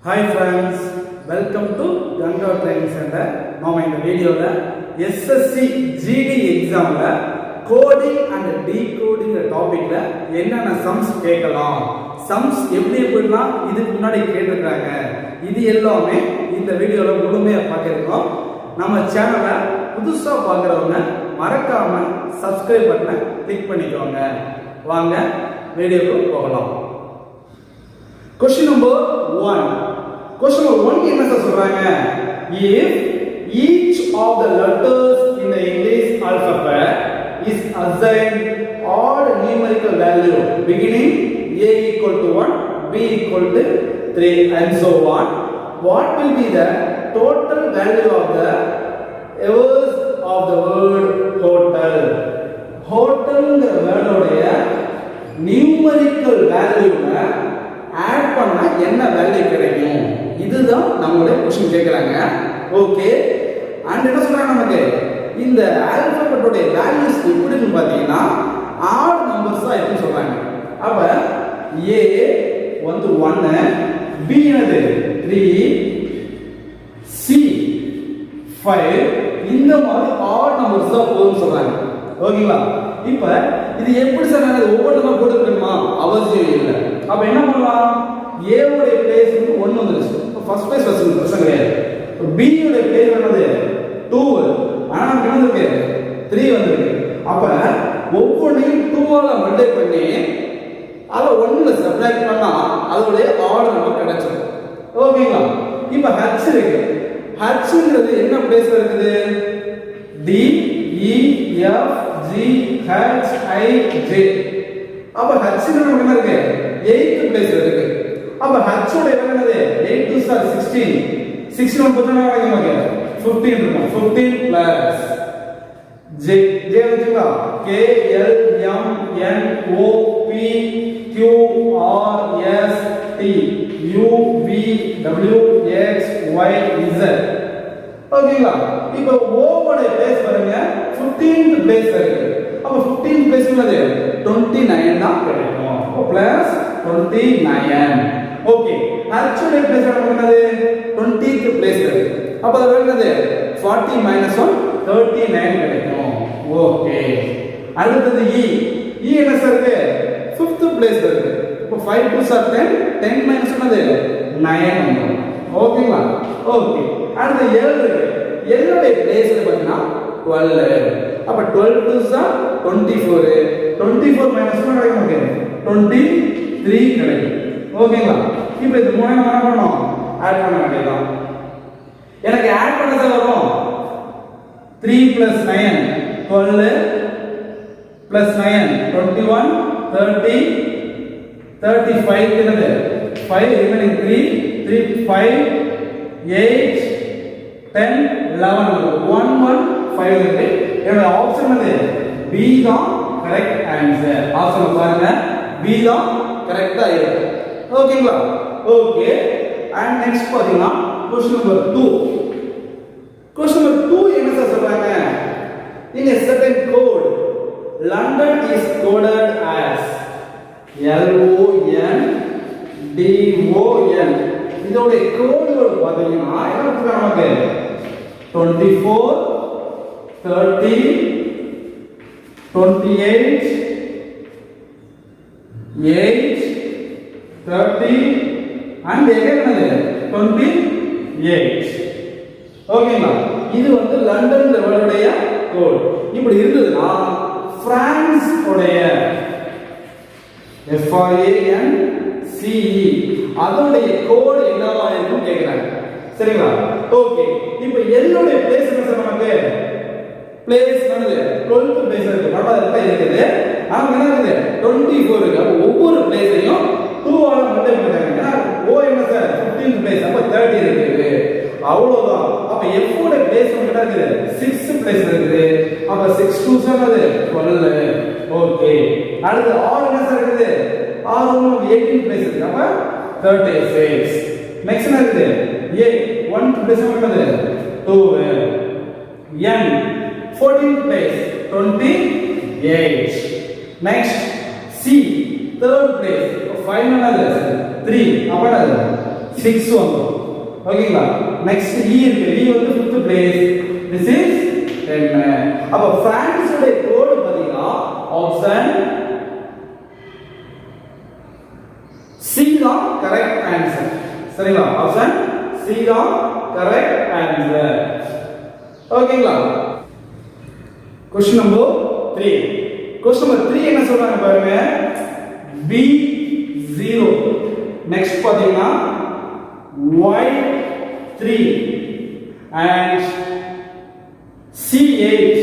Hi friends, welcome to Ganga Training Center. நாம இந்த வீடியோல SSC GD எக்ஸாம்ல கோடிங் அண்ட் டீகோடிங் டாபிக்ல என்னென்ன சம்ஸ் கேட்கலாம், சம்ஸ் எப்படி எப்படிலாம் இதுக்கு முன்னாடி கேட்டிருக்காங்க, இது எல்லாமே இந்த வீடியோல முழுமையா பார்க்கிறோம். நம்ம சேனலை புதுசா பார்க்குறவங்க மறக்காம சப்ஸ்கிரைப் பட்டனை கிளிக் பண்ணிக்கோங்க. வாங்க வீடியோக்கு போகலாம். Question number 1. Question number 1 என்ன சொல்றாங்க? If each of the letters in the English alphabet is assigned odd numerical value beginning A equal to 1, B equal to 3 and so on, what will be the total value of the words of the word hotel? Hotelங்கிற வேர்டோடைய numerical வேல்யூவை add பண்ணா என்ன value கிடைக்கும்? இதுதான் நம்மளுடைய question கேக்குறாங்க. Okay, and என்ன சொல்றாங்க, நமக்கு இந்த ஆல்பபெட்டோட வேல்யூஸ் எப்படின்னு பாத்தீங்கன்னா ஆட் நம்பர்ஸா இருக்குன்னு சொல்றாங்க. அப்ப A வந்து 1, B என்னது 3, C 5, இந்த மாதிரி ஆட் நம்பர்ஸா போகும்னு சொல்றாங்க. ஓகேங்களா? இப்ப இது எப்படி சார் நான் ஒவ்வொன்றா போட்டுக்கணுமா? அவசியம் இல்லை. அப்ப என்ன பண்ணலாம்? A உடைய பிளேஸ் வந்து 1 வந்துருச்சு. ஃபர்ஸ்ட் பிளேஸ் வச்சிருந்தோம், பிரச்சனை கிடையாது. B உடைய பிளேஸ் என்னது 2, ஆனா நமக்கு என்ன இருக்கு 3 வந்திருக்கு. அப்ப ஒவ்வொன்றையும் 2 ஆல மல்டிப்ளை பண்ணி அத 1ல சப்ட்ராக்ட் பண்ணா அதோட ஆர்டர் நமக்கு கிடைச்சிடும். ஓகேங்களா? இப்ப H இருக்கு. Hங்கிறது என்ன பிளேஸ்ல இருக்குது? D E F G H I J. அப்ப H நமக்கு என்ன இருக்கு? 8th பிளேஸ்ல இருக்கு. அப்ப H உடைய வேல்யூ என்னது? 8 2 are 16. 16 நம்ம போட்டா நமக்கு 15 இருக்கும். 15 plus J வந்துச்சுங்களா? K L M N O P Q R S T U V W X Y Z. ஓகேங்களா? இப்போ O உடைய பிளேஸ் பாருங்க 15th பிளேஸ்ல இருக்கு. அப்ப 15th பிளேஸ் என்னது? 29 தான் கிடைக்கும். அப்ப பிளஸ் 29. ஓகே, H உடைய பிளேஸ் என்னது? 20th பிளேஸ்ல இருக்கு. அப்ப அது என்னது? 40 minus 1 39 கிடைக்கும். ஓகே, அடுத்தது E என்ன சார் இருக்கு? 5th பிளேஸ்ல இருக்கு. அப்ப 5 2 are 10, 10 minus என்னது? 9. ஓகேங்களா? ஓகே, அடுத்து L இருக்கு. L உடைய பிளேஸ்ல பாத்தீங்கன்னா 12. அப்ப 12 2s are 24. 24 minus 1 கிடைக்கும் நமக்கு 23 கிடைக்கும். ஓகேங்களா? இப்போ இது மூணு என்ன பண்ணணும்? ஆட் பண்ண வேண்டியதுதான். எனக்கு ஆட் பண்ணது வரும் 3 plus 9 12 plus 9 21 30 35 என்னது 5 remaining 3 5 8 10 11 1 1 5 இருக்கு. என்னோட ஆப்ஷன் வந்து B தான் கரெக்ட் ஆன்சர். ஆப்ஷன் பாருங்க, B தான் கரெக்ட்டா இருக்கு. ஓகேங்களா? ஓகே, அண்ட் நெக்ஸ்ட் பாத்தீங்கன்னா क्वेश्चन நம்பர் 2. क्वेश्चन நம்பர் 2 என்ன சார் சொல்றாங்க? In a certain code, London is coded as LON DON. இதோட கோடுகள் பாத்தீங்கன்னா என்ன கொடுத்திருக்காங்க? 24 30 28 8 30 and again 28. ஓகேங்களா? இது வந்து லண்டன் வேர்டுடைய கோட். இப்படி இருந்ததுன்னா பிரான்ஸ் உடைய FRANCE அதோடைய கோட் என்னவா இருக்கும் கேக்குறாங்க. சரிங்களா? ஓகே, இப்போ எல்லோடைய பிளேஸ் என்ன சார் நமக்கு? பிளேஸ் என்னது? 12th பிளேஸ் இருக்கு. பரவாயில்லை இருக்குது. ஆனா என்ன இருக்குது? 24 இருக்கு. அப்ப ஒவ்வொரு பிளேஸையும் 2 ஆல மல்டிப்ளை பண்றாங்க. O என்ன சார்? 15th place. அப்ப 30 இருக்குது. அவ்வளவுதான். அப்ப F உடைய பிளேஸ் என்ன இருக்குது? 6th பிளேஸ்ல இருக்குது. அப்ப 6 2 என்னது? 12. ஓகே, அடுத்து R என்ன சார் இருக்குது? R 18th பிளேஸ் இருக்கு. அப்ப 36. நெக்ஸ்ட் என்ன இருக்குது? A 1th பிளேஸ் என்னது? 2. N 14th place 28. Next C 3rd place 5 என்னது 3 அப்ப என்னது 6 வரும் ஓகேங்களா நெக்ஸ்ட் E இருக்கு E வந்து 5th place this is 10 அப்ப பிரான்ஸ் உடைய கோட் பாத்தீங்கன்னா ஆப்ஷன் C தான் கரெக்ட் ஆன்சர் சரிங்களா ஆப்ஷன் C தான் கரெக்ட் ஆன்சர் ஓகேங்களா क्वेश्चन नंबर 3 क्वेश्चन नंबर 3 என்ன சொல்றாங்க பாருங்க B0 நெக்ஸ்ட் பாத்தீங்கன்னா Y3 and C8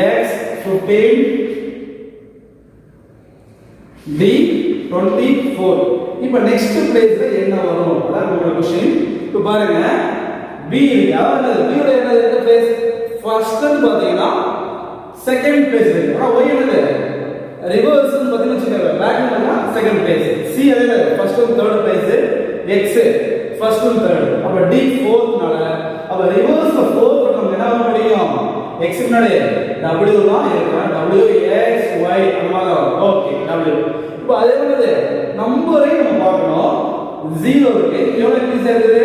X15 D24 இப்போ நெக்ஸ்ட் பிளேஸ்ல என்ன வரும் அதான் உங்க क्वेश्चन இப்போ பாருங்க B இருக்கு அதாவது B ஓட என்ன பிளேஸ் ஃபர்ஸ்ட் பாத்தீங்கன்னா செகண்ட் பிளேஸ் இருக்கு ஆனா Y என்னது ரிவர்ஸ் பாத்தீங்கன்னா வச்சுக்கோங்க பேக்ல செகண்ட் பிளேஸ் C அதே first and third place X first and third அப்ப D ஃபோர்த்னால அப்ப ரிவர்ஸ் ஃபோர்த் நம்ம என்ன பண்ண முடியும் X முன்னாடி W தான் இருக்கும் W X Y அம்மாங்க ஓகே W இப்போ அதே மாதிரி நம்பரை நம்ம பார்க்கணும் 0 இருக்கு எவ்வளவு இன்க்ரீஸ் ஆகுது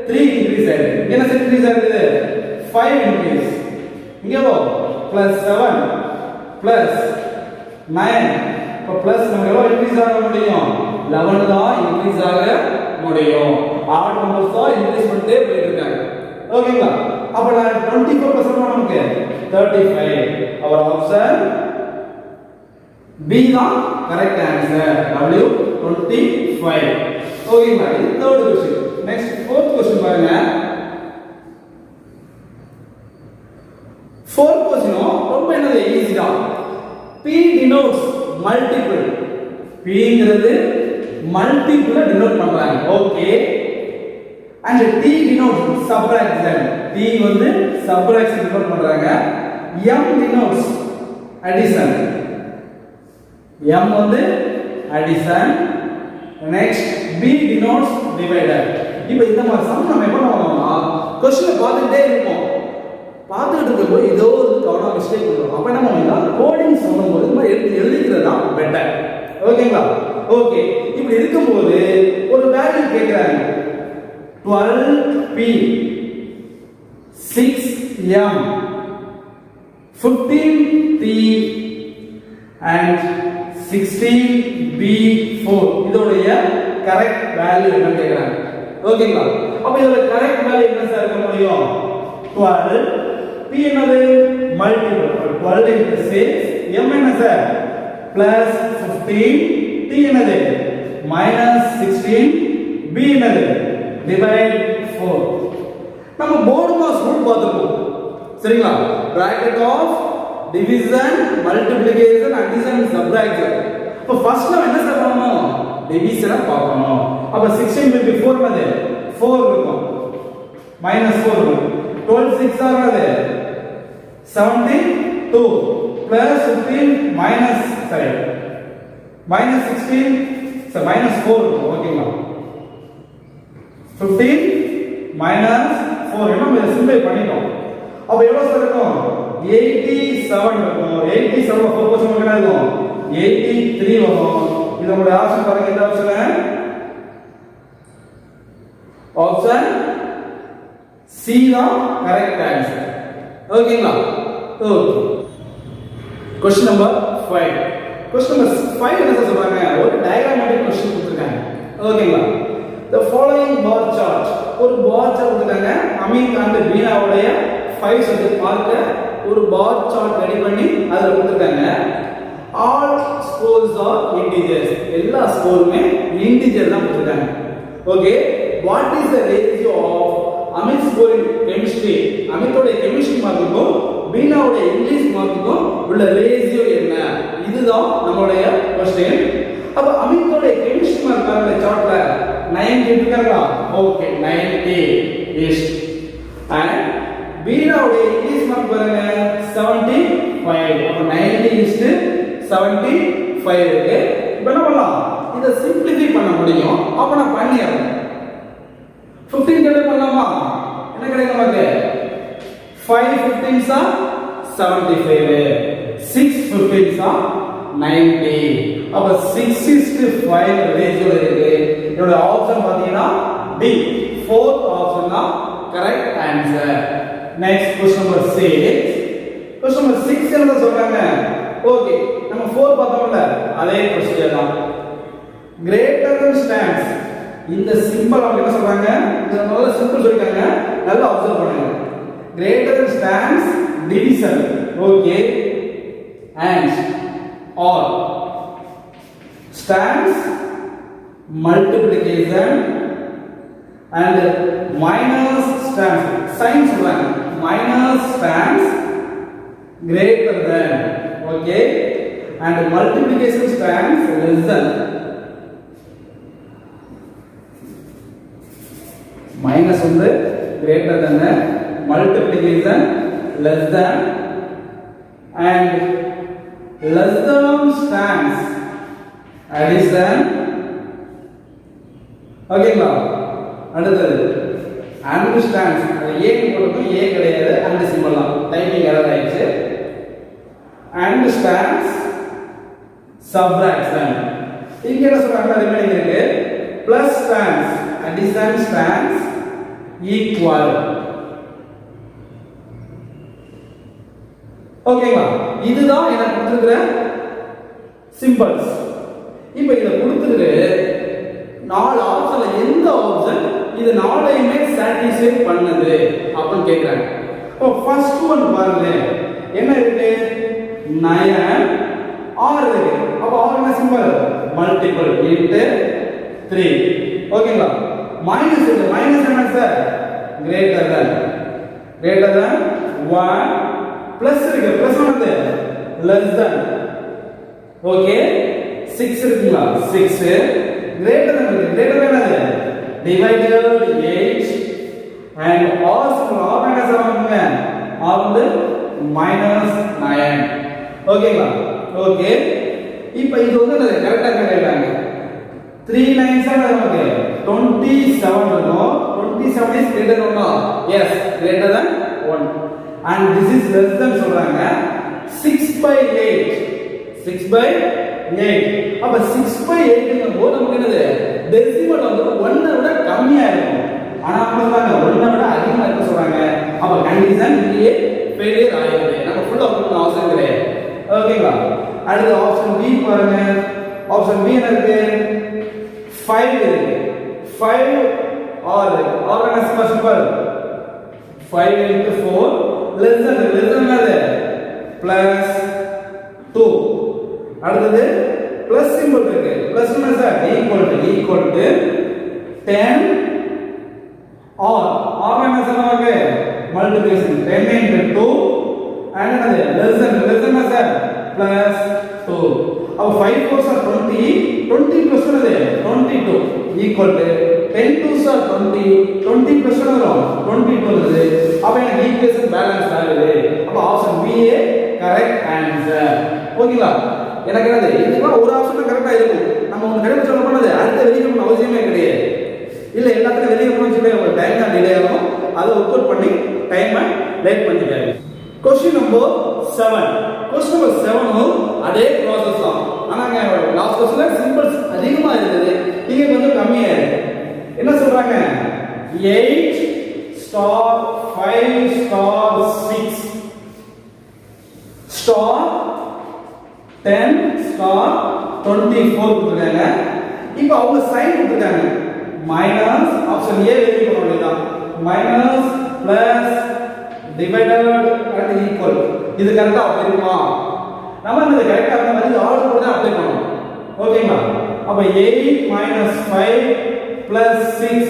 3 இன்க்ரீஸ் ஆகுது என்ன இன்க்ரீஸ் ஆகுது 5 இன்க்ரீஸ் இங்க எவ்வளவு +7 +9 இப்போ பிளஸ் நம்ம எவ்வளவு இன்க்ரீஸ் ஆக முடியும் 11 தான் இன்க்ரீஸ் ஆக முடியும் ஆட் நம்பர்ஸ் தான் இன்க்ரீஸ் பண்ணிட்டே போயிட்டு இருக்காங்க ஓகேங்களா அப்ப நான் 24% நமக்கு 35 our option B தான் கரெக்ட் ஆன்சர் W 25 ஓகேங்களா இது third question next fourth question பாருங்க ஃபோர்த் क्वेश्चन ரொம்ப என்னது ஈஸி தான் P denotes multiple Pங்கிறது மல்டிபிள் டினோட் பண்றாங்க okay and T denotes subtraction T வந்து subtraction டினோட் பண்றாங்க M denotes addition M வந்து addition next B denotes divider இப்போ இந்த மாதிரி சம் நம்ம என்ன பண்ணுவோம்னா क्वेश्चन பார்த்துட்டே இருப்போம் பார்த்துட்டு இருக்கும்போது ஏதோ ஒரு கவனம் மிஸ்டேக் பண்ணுவோம் அப்ப என்ன பண்ணுவோம்னா கோடிங் சொல்லும்போது நம்ம எழுதிக்கிறது தான் பெட்டர் ஓகேங்களா ஓகே இப்படி இருக்கும்போது ஒரு வேல்யூ கேக்குறாங்க 12p 6m 15p and 16b4 இதோடைய கரெக்ட் வேல்யூ என்ன கேக்குறாங்க ஓகேங்களா அப்ப இதோட கரெக்ட் வேல்யூ என்ன சார் இருக்க முடியும் 12 p என்னது மல்டிபிள் 12 into 6 m என்ன சார் plus 15 t என்னது minus 16 b என்னது divide 4 நம்ம போர்டு மாஸ் ரூல் பார்த்திருக்கோம் சரிங்களா bracket of division multiplication addition subtraction அப்ப ஃபர்ஸ்ட் நம்ம என்ன சார் பண்ணனும் டிவிஷனை பார்க்கணும் அப்ப 16 will be 4 என்னது 4 இருக்கும் minus 4 இருக்கும் 12 6 ஆகுது 72 plus 15 minus sorry minus 16 so minus 4 ஓகேங்களா 15 minus 4 என்ன நம்ம சிம்பிளை பண்ணிட்டோம் அப்ப எவ்வளவு சார் இருக்கும் 87 இருக்கும் 87 4% என்ன இருக்கும் 83 வரும் இதோட ஆப்ஷன் பாருங்க இந்த ஆப்ஷன் ஆப்ஷன் C தான் கரெக்ட் ஆன்சர் ஓகேங்களா okay question number 5 question number 5 என்ன சொல்றாங்க ஒரு டயகிராமேட்டிக் क्वेश्चन கொடுத்திருக்காங்க ஓகேங்களா the following bar chart ஒரு bar chart கொடுத்திருக்காங்க அமித் and பீனா உடைய 5 சப்ஜெக்ட் மார்க்க ஒரு bar chart ரெடி பண்ணி அதுல கொடுத்திருக்காங்க all scores are integers எல்லா ஸ்கோருமே இன்டிஜர் தான் கொடுத்திருக்காங்க okay what is the ratio of Amit scoring chemistry அமித்தோட கெமிஸ்ட்ரி மார்க்குக்கும் பீனாவோட இங்கிலீஷ் மார்க்குக்கும் உள்ள ரேஷியோ என்ன இதுதான் நம்மளுடைய क्वेश्चन அப்ப அமித்தோட கெமிஸ்ட்ரி மார்க் பாருங்க சார்ட்ல 90 இருக்காங்களா ஓகே 90 is and பீனாவோட இங்கிலீஷ் மார்க் பாருங்க 75 அப்ப 90 is 75 இருக்கு இப்போ என்ன பண்ணலாம் இத சிம்பிளிஃபை பண்ண முடியும் அப்ப நான் பண்ணிறேன் 15 டிவைட் பண்ணலாமா என்ன கிடைக்கும் நமக்கு 5 15s are 75 6 15s are 90. அப்ப 6:5 ரேஷியோல இருக்கு. இதோட ஆப்ஷன் பாத்தீங்கன்னா D, fourth ஆப்ஷன் தான் correct answer. Next question number 6. Question number 6 என்ன சொல்றாங்க? ஓகே, நம்ம 4 பார்த்தோம்ல, அதே ப்ரொசீஜர் தான். Greater than stands. இந்த சிம்பிள் அவங்க என்ன சொல்றாங்க? இந்த முதல்ல சிம்பிள் சொல்லிருக்காங்க, நல்லா அப்சர்வ் பண்ணுங்க. Greater than stands division. Okay, and or stands multiplication and minus stands sign சொல்றாங்க. minus stands greater than, okay, and multiplication stands less than. minus வந்து greater than, multiplication less than, and less than stands addition. ஓகேங்களா? அடுத்தது and stands, அது a க்கு போடுறோம், a கிடையாது, and simple தான், typing error ஆயிடுச்சு. and stands subtraction. இங்க என்ன சொல்றாங்க? ரிமைனிங் இருக்கு. plus stands addition stands equal. ஓகேங்களா? இதுதான் எனக்கு கொடுத்திருக்கிற சிம்பிள்ஸ். இப்போ இத கொடுத்துட்டு நாலு ஆப்ஷன்ல எந்த ஆப்ஷன் இது நாளையுமே சாட்டிஸ்ஃபை பண்ணுது அப்படி கேக்குறாங்க. இப்போ ஃபர்ஸ்ட் ஒன் பாருங்க, என்ன இருக்கு? 9 r இருக்கு. அப்ப r என்ன சிம்பிள்? Multiple into 3. ஓகேங்களா? மைனஸ் இருக்கு. மைனஸ் என்ன சார்? Greater than 1. பிளஸ் இருக்கு. பிளஸ் வந்து less than. ஓகே, 6 இருக்குங்களா? 6 கிரேட்டர் than இருக்கு. கிரேட்டர் than என்னது? Divided 8 and r small r என்ன சொல்றாங்க? r வந்து -9. ஓகேங்களா? ஓகே, இப்போ இது வந்து என்னது? கரெக்ட்டா கேக்குறாங்க. 3 9s ஆ நமக்கு 27 இருக்கும். 27 is greater than 1. yes, greater than 1. and this is less than சொல்றாங்க. 6/8. 6/8. அப்ப 6/8 ங்க போது நமக்கு என்னது? டெசிமல் வந்து 1 விட கம்மியா இருக்கும். ஆனா அவங்க சொல்றாங்க 1 விட அதிகமா இருக்கு சொல்றாங்க. அப்ப கண்டிஷன் இங்கே ஃபெயிலியர் ஆயிடுது. நம்ம ஃபுல்லா போடணும் அவசியம் கிடையாது. ஓகேங்களா? அடுத்து ஆப்ஷன் பி பாருங்க. ஆப்ஷன் பி என்ன இருக்கு? 5 இருக்கு. 5 or என்ன சிம்பிள்? 5 into 4 less than என்னது? plus 2. அடுத்தது plus symbol இருக்கு. plus என்ன சார்? equal to 10 or என்ன சொல்றாங்க? multiplication 10 into 2 and என்னது? less than என்ன சார்? plus 2. அப்ப 5 4s are 20. 20 plus என்னது? 22 equal to 10 2s are 20. 20 plus என்ன வரும்? 22 வருது. அப்ப எனக்கு ஈக்குவேஷன் பேலன்ஸ் ஆகுது. அப்ப option B A correct answer. ஓகேங்களா? எனக்கு என்னது? இதுதான் ஒரு ஆப்ஷன் கரெக்ட்டா இருக்கும். நம்ம ஒன்னு கரெக்ட் சொல்ல போனது அடுத்த வெளிய போற அவசியமே கிடையாது. இல்ல எல்லாத்துக்கும் வெளிய போறோம்னு சொல்லி ஒரு டைம் தான் டிலே ஆகும். அதை ஒர்க் அவுட் பண்ணி டைமை லேட் பண்ணிட்டாரு. Question number 7. क्वेश्चन நம்பர் 7 அதே process தான். ஆனாங்க லாஸ்ட் क्वेश्चनல சிம்பிள்ஸ் அதிகமா இருந்தது. இங்க கொஞ்சம் கம்மியா இருக்கு. என்ன சொல்றாங்க? 8 star 5 star 6 star 10 star 24 கொடுத்திருக்காங்க. இப்போ அவங்க சைன் கொடுத்திருக்காங்க. மைனஸ் ஆப்ஷன் ஏ வெரி பண்ண வேண்டியதான். Minus plus divided and equal. இது கரெக்ட்டா அப்ளை பண்ணுமா? நம்ம இந்த கரெக்ட்டா அந்த மாதிரி ஆர்டர் போட்டு அப்ளை பண்ணனும். ஓகேங்களா? அப்ப 8 - 5 + 6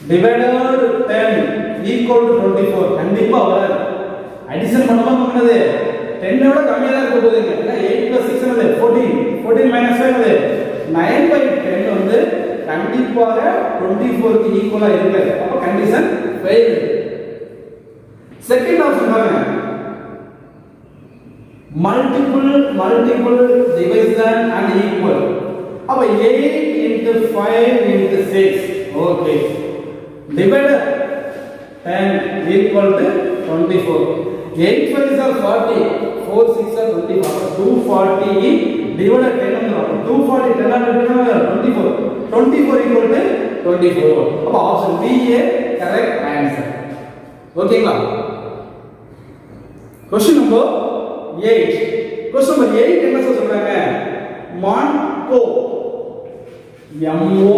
டிவைடட் 10 ஈக்குவல் டு 24. கண்டிப்பா வராது. அடிஷன் பண்ணும்போது என்னது? 10 விட கம்மியா தான் இருக்க போகுதுங்க. ஏன்னா 8 + 6 என்னது? 14. 14 - 5 என்னது? 9/10 வந்து கண்டிப்பாக 24 க்கு ஈக்குவலா இருக்காது. அப்ப கண்டிஷன் ஃபெயில். செகண்ட் ஆப்ஷன் பாருங்க. Multiple division and equal. அப்ப 8 * 5 * 6. Okay. Divided 10 equal to 24. 8 5s are 40, 4 6 are 24. 240 divided 10 வந்துரும். 240 10 ஆல டிவைட் 24. 24 equal to 24. அப்ப ஆப்ஷன் B ஏ கரெக்ட் ஆன்சர். ஓகேங்களா? Question number 8. क्वेश्चन नंबर 8 என்ன சொல்றாங்க? மான்கோ MONKO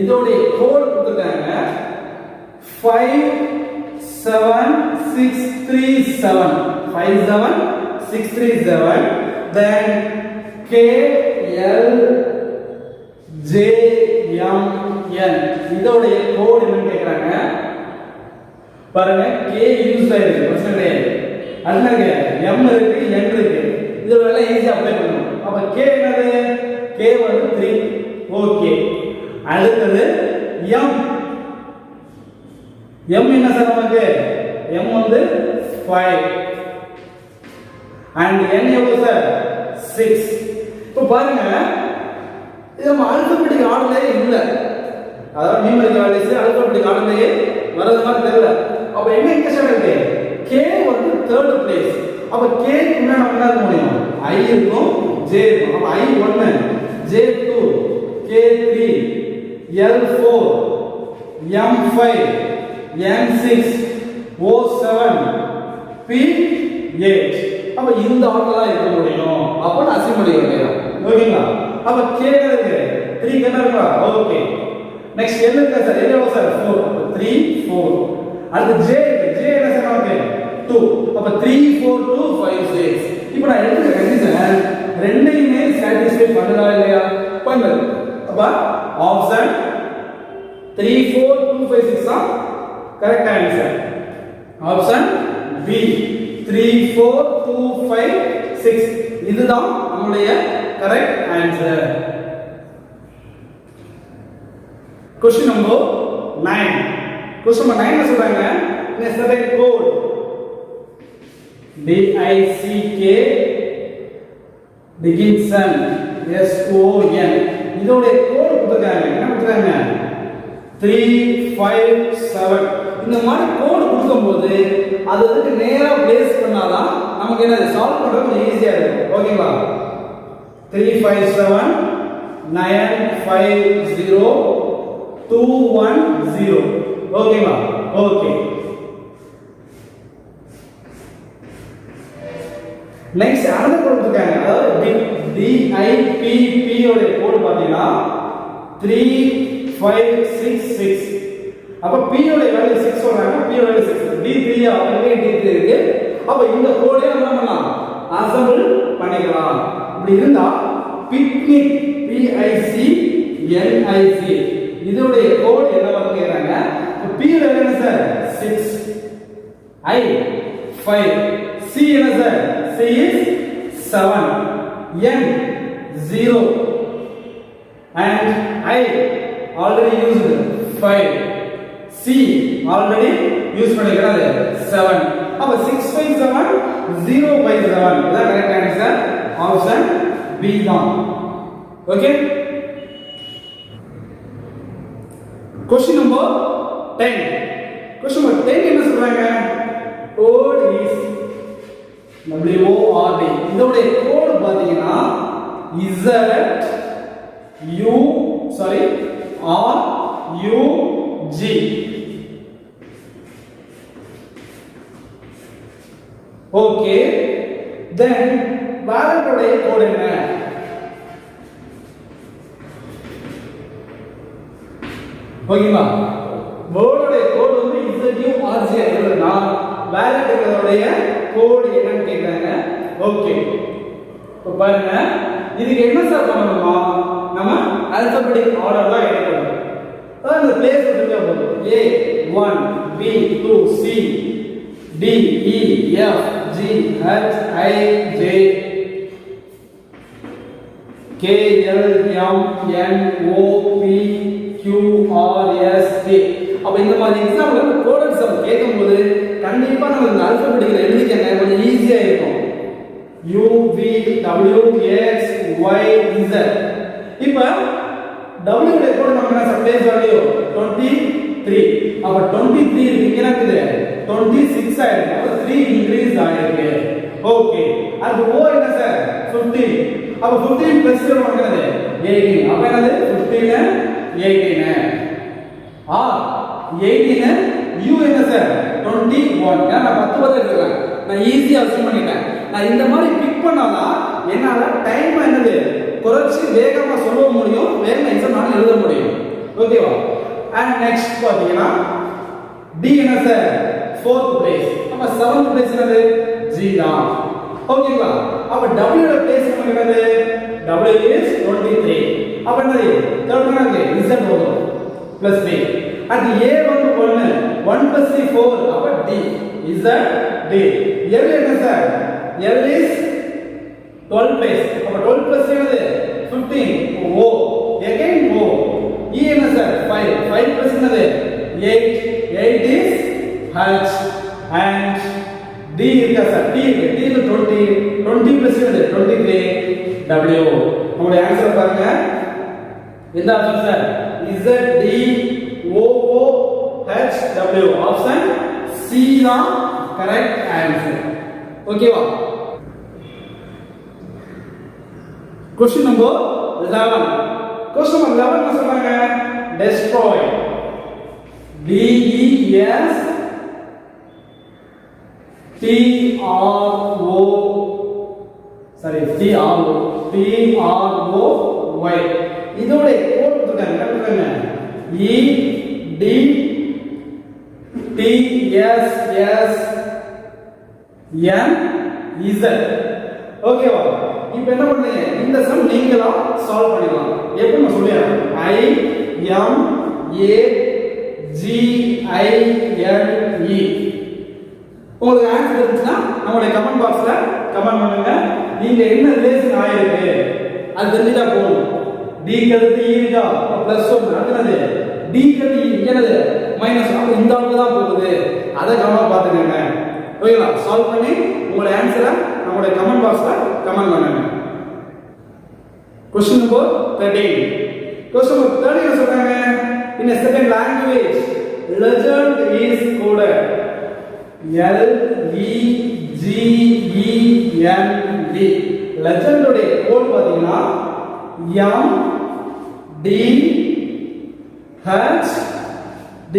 இதோட கோட் கொடுத்திருக்காங்க 57637 57637 then KLJMN இதோட கோட் என்னன்னு கேக்குறாங்க பாருங்க K யூஸ் ஆயிருக்கு பிரச்சனை கிடையாது அதுல M இருக்கு N இருக்கு இதெல்லாம் எல்லாம் ஈஸியா அப்ளை பண்ணணும் அப்ப K என்னது K வந்து 3 ஓகே அடுத்து M M என்ன சார் நமக்கு M வந்து 5 and N எவ்வளவு சார் 6 இப்போ பாருங்க இது நம்ம ஆல்பபெட்டிக் ஆர்டர்லயே இல்ல அதாவது நியூமரிக்கல் வேல்யூஸ் ஆல்பபெட்டிக் ஆர்டர்லயே வரது மாதிரி தெரியல அப்ப என்ன இக்குவேஷன் இருக்கு K வந்து 3rd பிளேஸ் அப்ப K க்கு முன்னாடி நம்ம என்ன பண்ணணும் I இருக்கும் J இருக்கும் அப்ப I1 J2 K3 L4 M5 N6 O7 P8 அப்ப இந்த ஆர்டர்ல இருக்க முடியும் அப்ப நான் அசைன் பண்ணி வைக்கிறேன் ஓகேங்களா அப்ப K இருக்கு 3 என்ன இருக்கா ஓகே நெக்ஸ்ட் L இருக்கு சார் எவ்வளவு சார் 4 அப்ப 3 4 அடுத்து J என்ன சார் நமக்கு 2 அப்ப 3 4 2 5 6 இப்போ நான் எடுத்துக்க கண்டிஷன் ரெண்டையுமே சாட்டிஸ்ஃபை பண்ணுதா இல்லையா பண்ணுது அப்ப ஆப்ஷன் 3 4 2 5 6 தான் கரெக்ட் ஆன்சர் ஆப்ஷன் B 3 4 2 5 6 இதுதான் நம்மளுடைய correct answer question number 9 question number 9 என்ன சொல்றாங்க in a certain code DICK Dickinson SON இதோட கோட் கொடுத்திருக்காங்க என்ன கொடுத்திருக்காங்க 357 இந்த மாதிரி கோட் கொடுக்கும்போது அது அதுக்கு நேரா பிளேஸ் பண்ணாதான் நமக்கு என்ன சால்வ் பண்றது கொஞ்சம் ஈஸியா இருக்கும் ஓகேங்களா 357 950 210 ஓகேங்களா ஓகே நெக்ஸ்ட் அடுத்த கோட் கொடுத்திருக்காங்க அதாவது DIPP ஓட கோட் பாத்தீங்கன்னா 3566 அப்ப P ஓட வேல்யூ 6 சொல்றாங்க P ஓட வேல்யூ 6 D3 ஆல்ரெடி D3 இருக்கு அப்ப இந்த கோடை நம்ம பண்ணலாம் அசெம்பிள் பண்ணிக்கலாம் இப்படி இருந்தா பிக்னிக் PICNIC இதோட கோட் என்ன வந்து கேக்குறாங்க P ஓட வேல்யூ என்ன சார் 6 I 5 C என்ன sir C is 7 N 0 and I already used 5 C already use பண்ணிக்கிறது 7 அப்ப 6 by 7 0 by 7 இதான் கரெக்ட் ஆன்சர் ஆப்ஷன் B தான் okay question number 10 question number 10 என்ன சொல்றாங்க code is WORD இதோட கோட் பாத்தீங்கன்னா Z U sorry R U G okay then wallet ஓட code என்ன ஓகேவா வேர்டோட கோட் வந்து ZU RG எழுதுனா வாலட் ஓட கோட் என்னன்னு கேக்குறாங்க ஓகே இப்போ பாருங்க இதுக்கு என்ன சார் பண்ணணுமா நம்ம ஆல்பபெட்டிக் ஆர்டர்ல எடுக்கணும் அதான் இந்த பிளேஸ் கொடுத்தா போதும் A1 B2 C D E F G H I J K L M N O P Q R S T அப்ப இந்த மாதிரி எக்ஸாம்பிள் கோட் எக்ஸாம் கேட்கும்போது கண்டிப்பா நம்ம இந்த ஆல்பபெட்டிக்ல எழுதிக்கங்க கொஞ்சம் ஈஸியா இருக்கும் U V W X Y Z இப்ப W உடைய கோட் நம்ம என்ன பிளேஸ் வேல்யூ 23 அப்ப 23 இருக்கு என்ன இருக்குது 26 ஆயிருக்கு. அப்ப 3 இன்கிரீஸ் ஆயிருக்கு. ஓகே. அது O என்ன சார் 15. அப்ப 15 பிளஸ் என்னது 18. அப்ப என்னது 15 18 ஆ 18 U என்ன சார் 21. நான் 10 பதில் எடுத்துறேன். நான் ஈஸியா அசைன் பண்ணிட்டேன். நான் இந்த மாதிரி பிக் பண்ணாதான் என்னால டைம் என்னது குறைச்சு வேகமா சொல்ல முடியும், வேகமா எக்ஸாம் எழுத முடியும். ஓகேவா? அண்ட் நெக்ஸ்ட் பாத்தீங்கன்னா D என்ன சார் 4th பிளேஸ். அப்ப 7th பிளேஸ் என்னது G தான். ஓகேங்களா? அப்ப W ல பிளேஸ் நமக்கு என்னது W is 23. அப்ப என்னது தேர்ட் என்னது Z வரும் plus 3. at A வந்து 1 plus 3 4. அப்ப D Z D. L என்ன சார் L is 12 place. அப்ப 12 plus என்னது 15 O again O. E என்ன சார் 5 plus என்னது 8 is H and D இருக்கா சார் D இருக்கு. D is 20 plus என்னது 23 W. நம்மளுடைய ஆன்சர் பாருங்க. எந்த option sir Z D O O H W. Option C தான் கரெக்ட் ஆன்சர். ஓகேவா? Question number 11. Question number 11 என்ன சொல்றாங்க? Destroy. D E S T R O Y. இதோட கோட் கொடுத்தாங்க. கரெக்ட்டாங்க. E D T S S N Z. ஓகேவா? இப்போ என்ன பண்றீங்க? இந்த சம் நீங்களா சால்வ் பண்ணிடலாம். எப்படி நான் சொல்றேன்? I M A G I N E. உங்களுக்கு ஆன்சர் இருந்துச்சுன்னா நம்மளுடைய கமெண்ட் பாக்ஸ்ல கமெண்ட் பண்ணுங்க. நீங்க என்ன ரிலேஷன் ஆயிருக்கு அது தெரிஞ்சா போதும். D கழுத்து E இருக்கா பிளஸ் 1 அடுத்தது D கழுத்து E என்னது மைனஸ். அப்ப இந்த அளவுக்கு தான் போகுது. அதை கவனமா பாத்துக்கங்க. ஓகேங்களா? சால்வ் பண்ணி உங்களுடைய ஆன்சரை நம்மளுடைய கமெண்ட் பாக்ஸ்ல கமெண்ட் பண்ணுங்க. Question number 13. Question number 13 என்ன சொல்றாங்க? In a second language, legend is coded L E G E N D. legend உடைய கோட் பாத்தீங்கன்னா M D H D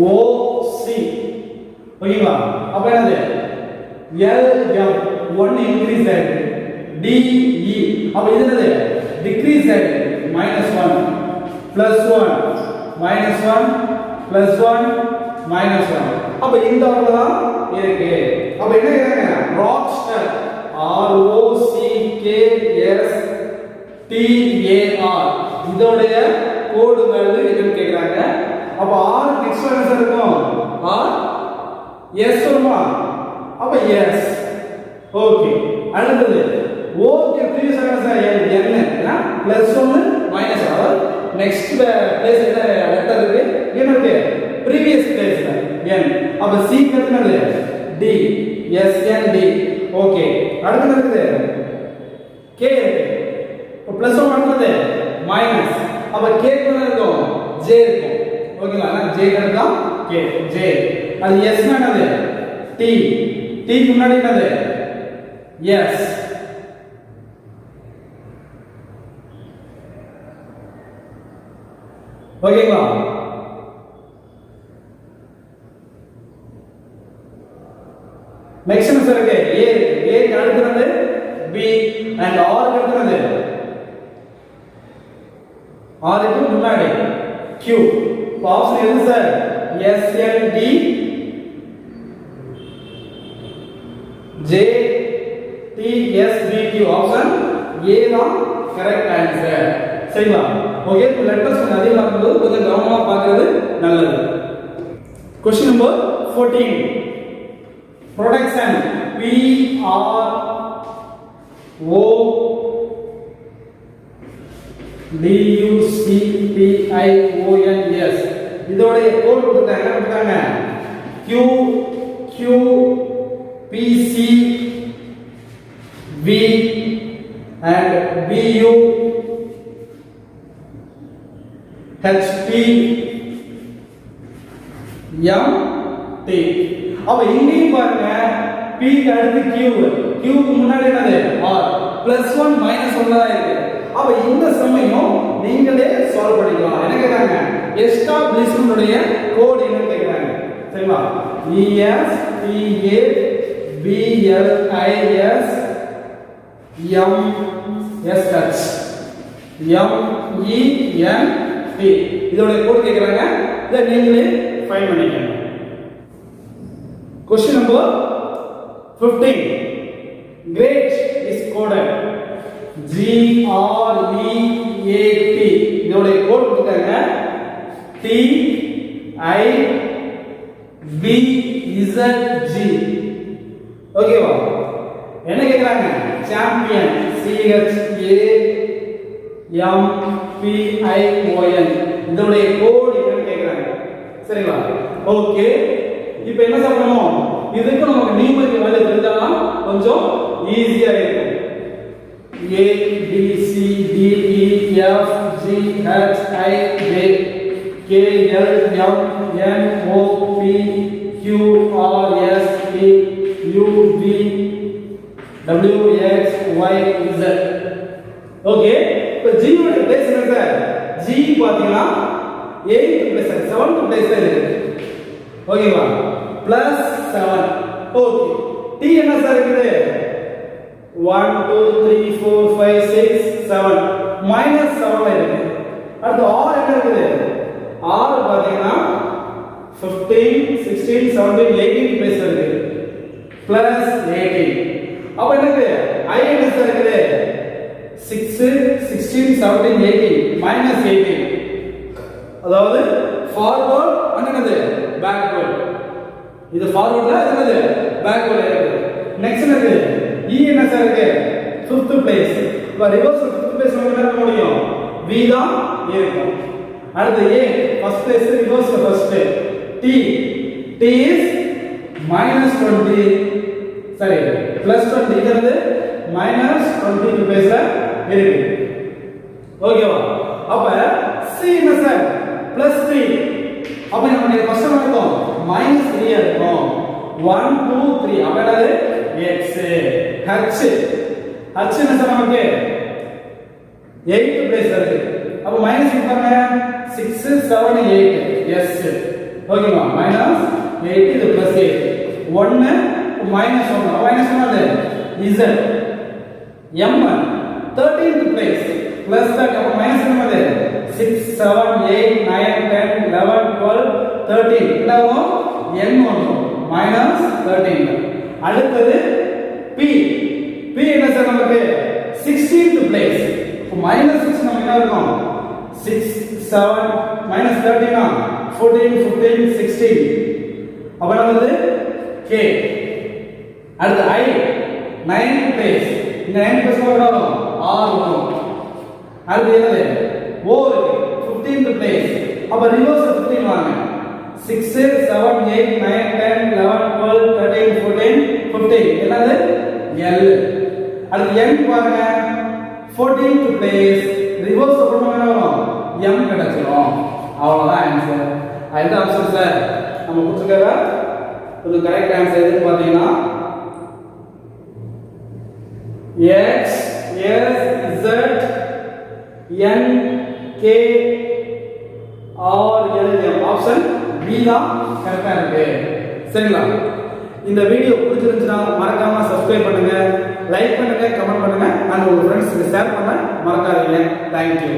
O C. ஓகேங்களா? அப்ப என்னது L M 1 இன்கிரீஸ் ஆயிருக்கு. D E அப்ப இது என்னது டிக்ரீஸ் ஆயிருக்கு. -1 +1 -1 +1 -1. அப்ப இந்த ஆர்டர் தான் இருக்கு. அப்ப என்ன கேக்குறாங்க? Rockstar R O C K S T A R இதோடைய கோட் வேல்யூ என்னன்னு கேக்குறாங்க. அப்ப R நெக்ஸ்ட் என்ன இருக்கும்? R S வருமா? அப்ப S. ஓகே. அடுத்தது O க்கு previous answer N +1 -1. Next place என்ன லெட்டர் இருக்கு? என்ன இருக்கு? ப்ரீவியஸ் பிளேஸ்ல N. அப்ப C க்கு என்னது? D S N D. Okay. அடுத்து இருக்குது K இருக்கு. இப்ப +1 அடுத்தது மைனஸ். அப்ப K க்கு என்ன இருக்கும்? J இருக்கும். ஓகேங்களா? J க்கு தான் K J. அது S என்னது? T. T க்கு முன்னாடி என்னது? S. ஓகேங்களா? நெக்ஸ்ட் என்ன இருக்கு? A A க்கு அடுத்து B and R க்கு அடுத்து R க்கு முன்னாடி Q. ஆப்ஷன் எது sir? S N D J T S B Q. Option A தான் கரெக்ட் ஆன்சர். சரிங்களா? ஓகே. லெட்டர்ஸ் அதிகமா இருக்கும்போது கொஞ்சம் கவனமா பார்க்கிறது நல்லது. Question number 14. Production P R O D U C P I O N S இதோட கோட் கொடுத்தாங்க. Q Q P C V and B U H P m t. அப்ப இங்கேயும் பாருங்க p க்கு அடுத்து q, q க்கு முன்னாடி என்னது r, +1 -1 தான் இருக்கு. அப்ப இந்த சமயம் நீங்களே சால்வ் பண்ணிக்கலாம். என்ன கேக்குறாங்க, எஸ்டாப்ளிஷ்மென்ட் உடைய கோட் என்னன்னு கேக்குறாங்க. சரிங்களா, ES PA BLIS MSH MENT இதோட கோட் கேக்குறாங்க. இத நீங்களே ஃபைண்ட் பண்ணிக்கங்க. Question number 15. Great is coded GREAT. இதோட கோட் கொடுத்தாங்க TIBZG. ஓகேவா, என்ன கேக்குறாங்க, சாம்பியன் CHAMPION இதோட கோட் என்னன்னு கேக்குறாங்க. சரிங்களா, ஓகே. இப்போ என்ன பண்ணணும், இதுக்கு நமக்கு நியூமரிக்கல் வேல்யூ தெரிஞ்சாதான் கொஞ்சம் ஈஸியா இருக்கும். A B C D E F G H I J K L M N O P Q R S T U V W X Y Z. Okay, இப்போ G ஓட பிளேஸ் என்ன sir, G பாத்தீங்கன்னா 8th place 7th பிளேஸ்ல இருக்கு. ஓகேவா, +7. Okay, T என்ன sir இருக்குது, 1 2 3 4 5 6 7 -7 இருக்கு. அடுத்து R என்ன இருக்குது, R பாத்தீங்கன்னா 15 16 17 18 பிளேஸ் இருக்கு, +18. அப்ப என்னது I என்ன சார் இருக்குது, 6 16 17 18 -18. அதாவது ஃபார்வர்ட் அண்ட் என்னது பேக்வர்ட். இது ஃபார்வர்ட்ல என்னது பேக்வர்ட்ல இருக்கு. நெக்ஸ்ட் என்னது E என்ன சார் இருக்கு, 5th பிளேஸ். இப்ப ரிவர்ஸ் 5th பிளேஸ் நம்ம என்ன பண்ண முடியும், V தான் இருக்கும். அடுத்து A first place, reverse first. T is -20, சரி +20 இங்கிறது -20 பிளேஸ்ல இருக்கு. ஓகேவா, அப்ப C என்ன சார், +3. அப்ப நம்ம ஃபர்ஸ்ட் எடுத்தோம் -3 எடுத்தோம், 1 2 3. அப்ப என்னது X. H என்ன சார் நமக்கு 8th பிளேஸ் இருக்கு. அப்ப மைனஸ் பாருங்க 6 7 8 S. ஓகேவா, -8 இது +8 1 -1 அது Z. M 13th place plus that. அப்ப மைனஸ் என்னது 6 7 8 9 10 11 12 13 என்னவோ N வரும் -13. அடுத்தது P என்ன சார் நமக்கு 16th பிளேஸ். இப்போ -6 நமக்கு என்ன இருக்கும், 6 7 -13 14 15 16. அப்ப என்னது K. அடுத்து I 9th பிளேஸ். இந்த 9th பிளேஸ் வரும் R வரும். அடுத்து என்னது O இருக்கு 15th பிளேஸ். அப்ப ரிவர்ஸ் 15 வாங்க, 6 7 8 9 10 11 12 13 14 15 என்னது L. அடுத்து N பாருங்க 14th பிளேஸ். ரிவர்ஸ் அப்புறமா என்ன வரும் M கிடைச்சிரும். அவ்வளவுதான் ஆன்சர். அதுதான் ஆன்சர் சார். நம்ம கொடுத்துருக்க இது கரெக்ட் ஆன்சர் எதுன்னு பாத்தீங்கன்னா X S Z N K R L M. Option B தான் கரெக்டா இருக்கு. சரிங்களா, இந்த வீடியோ பிடிச்சிருந்துச்சுன்னா மறக்காம சப்ஸ்கிரைப் பண்ணுங்க, லைக் பண்ணுங்க, கமெண்ட் பண்ணுங்க, அண்ட் உங்க ஃப்ரெண்ட்ஸ்க்கு ஷேர் பண்ண மறக்காதீங்க. தேங்க்யூ.